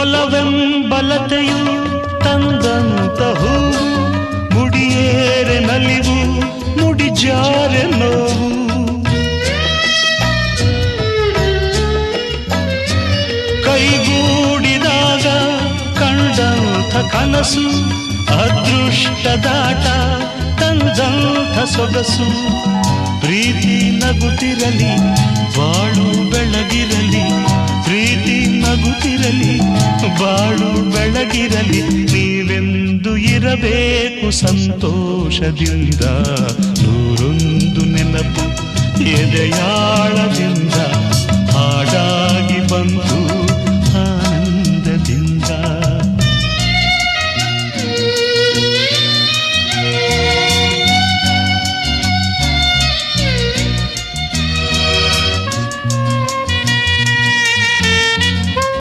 ಒಲವೆಂಬಲತೆಯು ತಂದಂತ ಹೂವು, ಮುಡಿಯೇರೆ ನಲಿವು, ಮುಡಿಜಾರೆ ನೋವು. ಕೈಗೂಡಿದಾಗ ಕಂಡಂಥ ಕನಸು, ಅದೃಷ್ಟದಾಟ ತಂದಂಥ ಸೊಗಸು. ಪ್ರೀತಿ ನಗುತ್ತಿರಲಿ, ಬಾಳು ಬೆಳಗಿರಲಿ. ಪ್ರೀತಿ ನಗುತ್ತಿರಲಿ, ಬಾಳು ಬೆಳಗಿರಲಿ. ನೀವೆಂದು ಇರಬೇಕು ಸಂತೋಷದಿಂದ, ನೂರೊಂದು ನೆನಪು ಎದೆಯಾಳದಿಂದ ಹಾಡಾಗಿ ಬಂತು